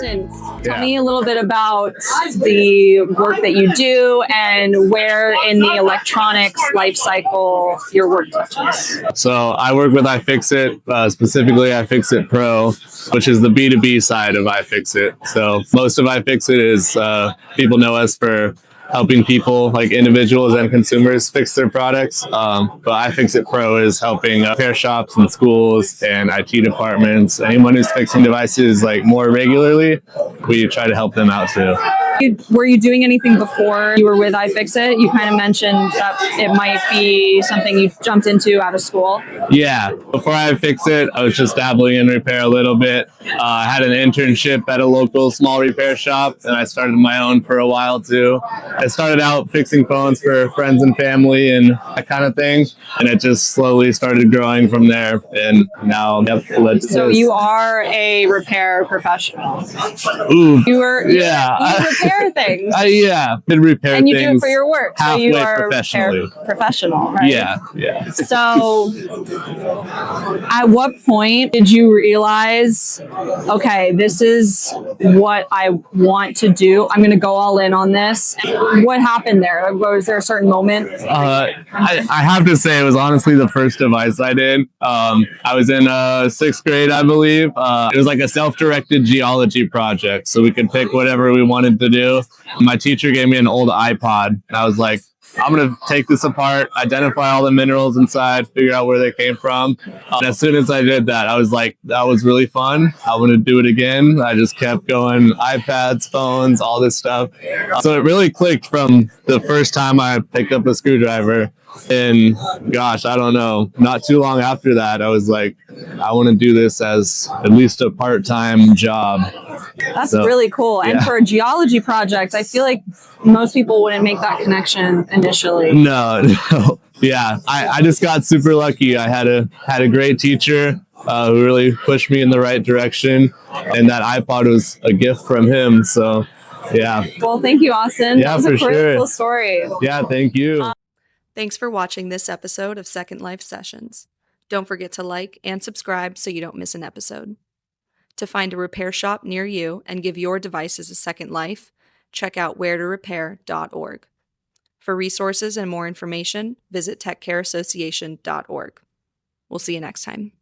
Austin, tell me a little bit about the work that you do and where in the electronics life cycle your work touches. So I work with iFixit, specifically iFixit Pro, which is the B2B side of iFixit. So most of iFixit is people know us for helping people, like individuals and consumers, fix their products. But iFixit Pro is helping repair shops and schools and IT departments. Anyone who's fixing devices like more regularly, we try to help them out too. Were you doing anything before you were with iFixit? You kind of mentioned that it might be something you jumped into out of school. Yeah, before iFixit, I was just dabbling in repair a little bit. I had an internship at a local small repair shop, and I started my own for a while too. I started out fixing phones for friends and family and that kind of thing, and it just slowly started growing from there. And now, So you are a repair professional. Ooh, you repair things. Been repair and you things do it for your work. So you are a repair professional, right? Yeah. So at what point did you realize, okay, this is what I want to do. I'm going to go all in on this. What happened there? Was there a certain moment? I have to say it was honestly the first device I did. I was in 6th grade, I believe. It was like a self-directed geology project. So we could pick whatever we wanted to do. My teacher gave me an old iPod. And I was like, I'm going to take this apart, identify all the minerals inside, figure out where they came from. And as soon as I did that, I was like, that was really fun. I want to do it again. I just kept going, iPads, phones, all this stuff. So it really clicked from the first time I picked up a screwdriver. And gosh, I don't know, not too long after that, I was like, I want to do this as at least a part-time job. That's really cool. And for a geology project, I feel like most people wouldn't make that connection initially. No. Yeah, I just got super lucky. I had a great teacher who really pushed me in the right direction, and that iPod was a gift from him. So, yeah. Well, thank you, Austin. Yeah, that was for a sure. Cool story. Yeah, thank you. Thanks for watching this episode of Second Life Sessions. Don't forget to like and subscribe so you don't miss an episode. To find a repair shop near you and give your devices a second life, check out wheretorepair.org. For resources and more information, visit techcareassociation.org. We'll see you next time.